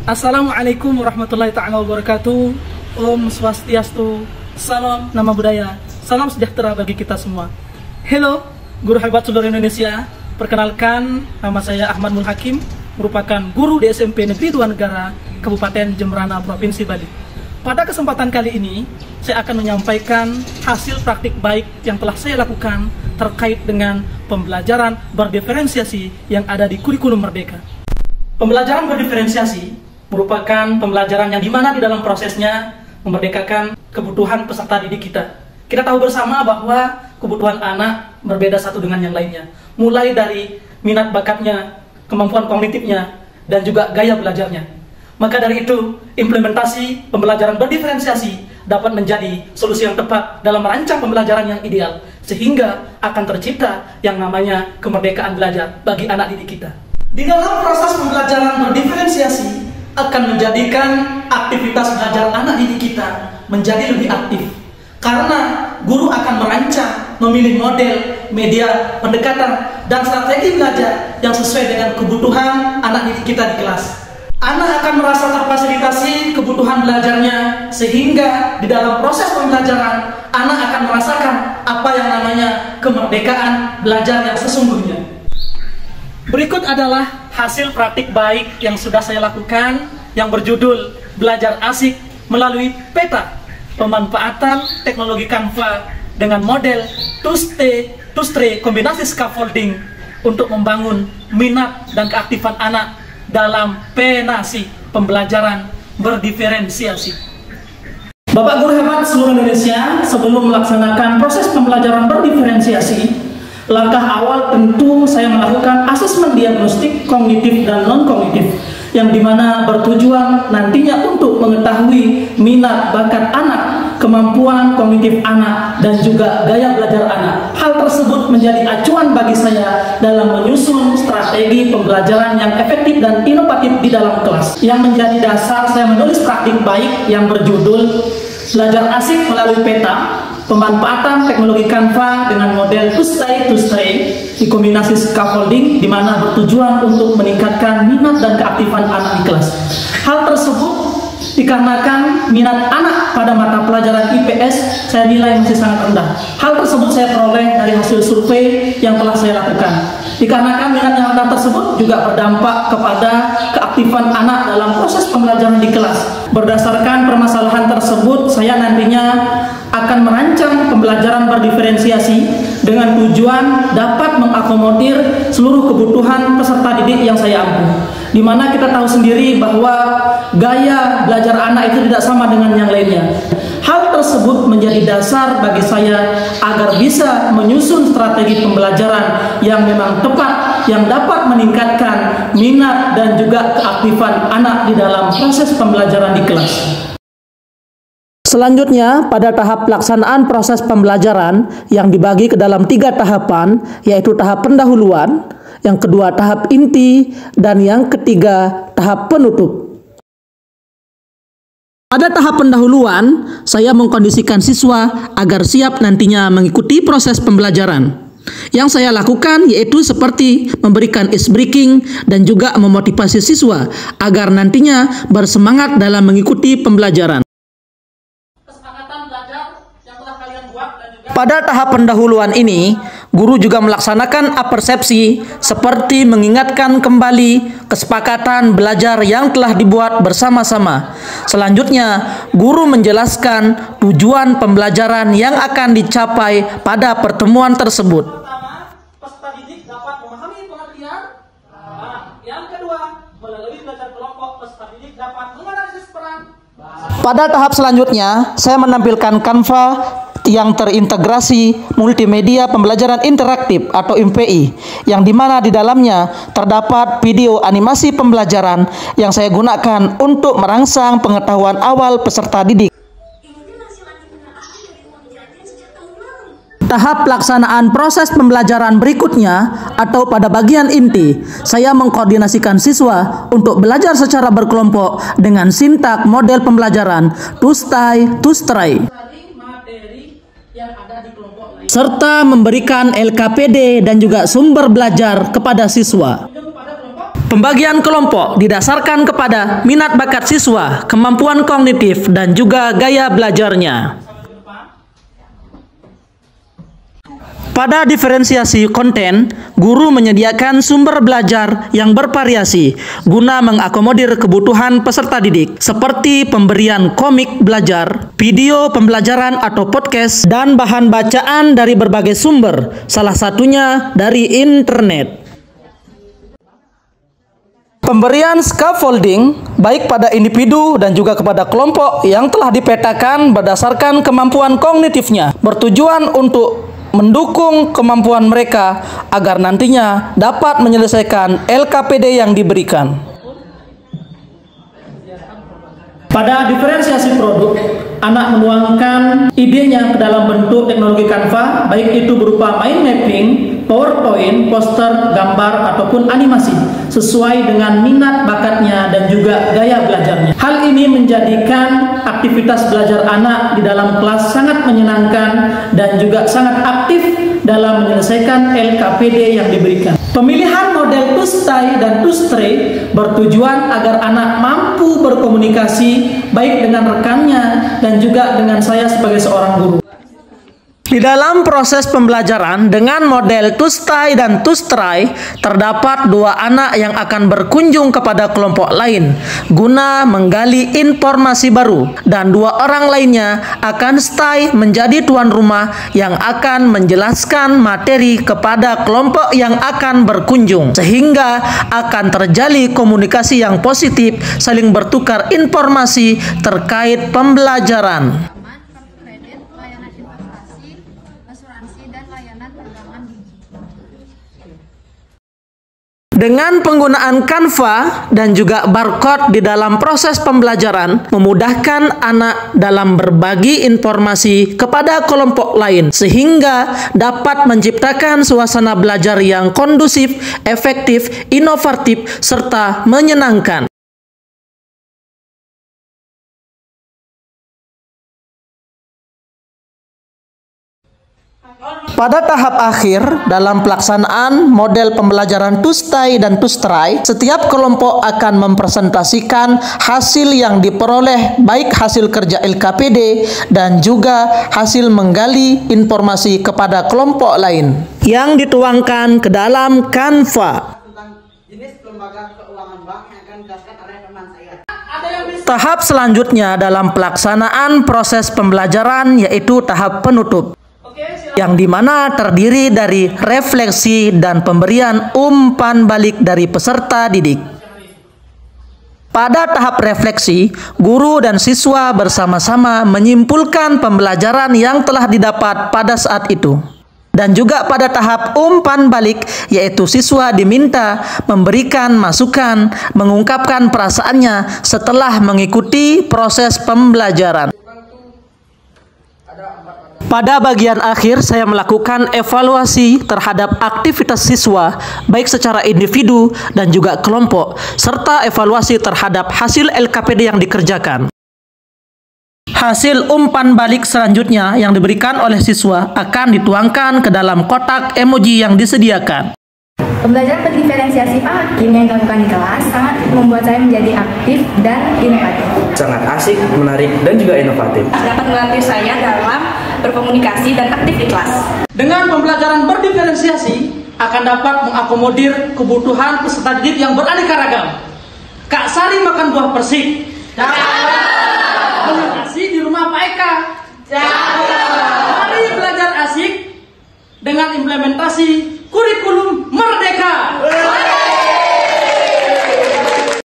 Assalamualaikum warahmatullahi ta'ala wabarakatuh. Om Swastiastu, salam nama budaya, salam sejahtera bagi kita semua. Hello, guru hebat seluruh Indonesia. Perkenalkan, nama saya Ahmad Mul Hakim, merupakan guru di SMP Negeri 2 Negara, Kabupaten Jemberana, Provinsi Bali. Pada kesempatan kali ini, saya akan menyampaikan hasil praktik baik yang telah saya lakukan terkait dengan pembelajaran berdiferensiasi yang ada di kurikulum Merdeka. Pembelajaran berdiferensiasi merupakan pembelajaran yang dimana di dalam prosesnya memerdekakan kebutuhan peserta didik kita. Kita tahu bersama bahwa kebutuhan anak berbeda satu dengan yang lainnya, mulai dari minat bakatnya, kemampuan kognitifnya, dan juga gaya belajarnya. Maka dari itu, implementasi pembelajaran berdiferensiasi dapat menjadi solusi yang tepat dalam merancang pembelajaran yang ideal, sehingga akan tercipta yang namanya kemerdekaan belajar bagi anak didik kita. Di dalam proses pembelajaran berdiferensiasi akan menjadikan aktivitas belajar anak didik kita menjadi lebih aktif, karena guru akan merancang, memilih model, media, pendekatan, dan strategi belajar yang sesuai dengan kebutuhan anak didik kita di kelas. Anak akan merasa terfasilitasi kebutuhan belajarnya, sehingga di dalam proses pembelajaran anak akan merasakan apa yang namanya kemerdekaan belajar yang sesungguhnya. Berikut adalah hasil praktik baik yang sudah saya lakukan yang berjudul Belajar Asik melalui peta pemanfaatan teknologi Canva dengan model two-stray kombinasi scaffolding untuk membangun minat dan keaktifan anak dalam penasi pembelajaran berdiferensiasi. Bapak guru hebat seluruh Indonesia, sebelum melaksanakan proses pembelajaran berdiferensiasi, langkah awal tentu saya melakukan asesmen diagnostik kognitif dan non-kognitif, yang dimana bertujuan nantinya untuk mengetahui minat bakat anak, kemampuan kognitif anak, dan juga gaya belajar anak. Hal tersebut menjadi acuan bagi saya dalam menyusun strategi pembelajaran yang efektif dan inovatif di dalam kelas. Yang menjadi dasar saya menulis praktik baik yang berjudul Belajar Asik melalui peta pemanfaatan teknologi Canva dengan model two-stray dikombinasi scaffolding, di mana bertujuan untuk meningkatkan minat dan keaktifan anak di kelas. Hal tersebut dikarenakan minat anak pada mata pelajaran IPS saya nilai masih sangat rendah. Hal tersebut saya peroleh dari hasil survei yang telah saya lakukan. Dikarenakan minat yang rendah tersebut juga berdampak kepada keaktifan anak dalam proses pembelajaran di kelas. Berdasarkan permasalahan tersebut, saya nantinya akan merancang pembelajaran berdiferensiasi dengan tujuan dapat mengakomodir seluruh kebutuhan peserta didik yang saya ampu. Di mana kita tahu sendiri bahwa gaya belajar anak itu tidak sama dengan yang lainnya. Hal tersebut menjadi dasar bagi saya agar bisa menyusun strategi pembelajaran yang memang tepat, yang dapat meningkatkan minat dan juga keaktifan anak di dalam proses pembelajaran di kelas. Selanjutnya, pada tahap pelaksanaan proses pembelajaran yang dibagi ke dalam 3 tahapan, yaitu tahap pendahuluan, yang kedua tahap inti, dan yang ketiga tahap penutup. Pada tahap pendahuluan, saya mengkondisikan siswa agar siap nantinya mengikuti proses pembelajaran. Yang saya lakukan yaitu seperti memberikan ice breaking dan juga memotivasi siswa agar nantinya bersemangat dalam mengikuti pembelajaran. Pada tahap pendahuluan ini, guru juga melaksanakan apersepsi seperti mengingatkan kembali kesepakatan belajar yang telah dibuat bersama-sama. Selanjutnya, guru menjelaskan tujuan pembelajaran yang akan dicapai pada pertemuan tersebut. Pertama, peserta didik dapat memahami pengertian. Yang kedua, melalui belajar kelompok, peserta didik dapat menganalisis peran. Pada tahap selanjutnya, saya menampilkan Canva yang terintegrasi multimedia pembelajaran interaktif atau MPI, yang dimana di dalamnya terdapat video animasi pembelajaran yang saya gunakan untuk merangsang pengetahuan awal peserta didik. Tahap pelaksanaan proses pembelajaran berikutnya atau pada bagian inti, saya mengkoordinasikan siswa untuk belajar secara berkelompok dengan sintak model pembelajaran two-stray serta memberikan LKPD dan juga sumber belajar kepada siswa. Pembagian kelompok didasarkan kepada minat bakat siswa, kemampuan kognitif, dan juga gaya belajarnya. Pada diferensiasi konten, guru menyediakan sumber belajar yang bervariasi guna mengakomodir kebutuhan peserta didik, seperti pemberian komik belajar, video pembelajaran atau podcast, dan bahan bacaan dari berbagai sumber, salah satunya dari internet. Pemberian scaffolding baik pada individu dan juga kepada kelompok yang telah dipetakan berdasarkan kemampuan kognitifnya, bertujuan untuk mendukung kemampuan mereka agar nantinya dapat menyelesaikan LKPD yang diberikan. Pada diferensiasi produk, anak menuangkan idenya ke dalam bentuk teknologi Canva, baik itu berupa mind mapping, PowerPoint, poster, gambar, ataupun animasi, sesuai dengan minat bakatnya dan juga gaya belajarnya. Hal ini menjadikan aktivitas belajar anak di dalam kelas sangat menyenangkan dan juga sangat aktif dalam menyelesaikan LKPD yang diberikan. Pemilihan model TUSTAI dan TUSTRAY bertujuan agar anak mampu berkomunikasi baik dengan rekannya dan juga dengan saya sebagai seorang guru. Di dalam proses pembelajaran dengan model TUSTAI dan TUSTRAY, terdapat dua anak yang akan berkunjung kepada kelompok lain guna menggali informasi baru, dan dua orang lainnya akan stay menjadi tuan rumah yang akan menjelaskan materi kepada kelompok yang akan berkunjung, sehingga akan terjalin komunikasi yang positif, saling bertukar informasi terkait pembelajaran. Dengan penggunaan Canva dan juga barcode di dalam proses pembelajaran, memudahkan anak dalam berbagi informasi kepada kelompok lain, sehingga dapat menciptakan suasana belajar yang kondusif, efektif, inovatif, serta menyenangkan. Pada tahap akhir dalam pelaksanaan model pembelajaran TUSTAI dan TUSTRAY, setiap kelompok akan mempresentasikan hasil yang diperoleh, baik hasil kerja LKPD dan juga hasil menggali informasi kepada kelompok lain yang dituangkan ke dalam Canva. Tahap selanjutnya dalam pelaksanaan proses pembelajaran yaitu tahap penutup, yang dimana terdiri dari refleksi dan pemberian umpan balik dari peserta didik. Pada tahap refleksi, guru dan siswa bersama-sama menyimpulkan pembelajaran yang telah didapat pada saat itu. Dan juga pada tahap umpan balik, yaitu siswa diminta memberikan masukan, mengungkapkan perasaannya setelah mengikuti proses pembelajaran. Pada bagian akhir, saya melakukan evaluasi terhadap aktivitas siswa, baik secara individu dan juga kelompok, serta evaluasi terhadap hasil LKPD yang dikerjakan. Hasil umpan balik selanjutnya yang diberikan oleh siswa akan dituangkan ke dalam kotak emoji yang disediakan. Pembelajaran berdiferensiasi Pak Hakim yang dilakukan di kelas sangat membuat saya menjadi aktif dan inovatif. Sangat asik, menarik, dan juga inovatif. Dapat melatih saya dalam berkomunikasi dan aktif di kelas. Dengan pembelajaran berdiferensiasi akan dapat mengakomodir kebutuhan peserta didik yang beraneka ragam. Kak Sari makan buah persik. Jangan. Nasi di rumah Pak Eka. Jangan. Mari belajar asik dengan implementasi kurikulum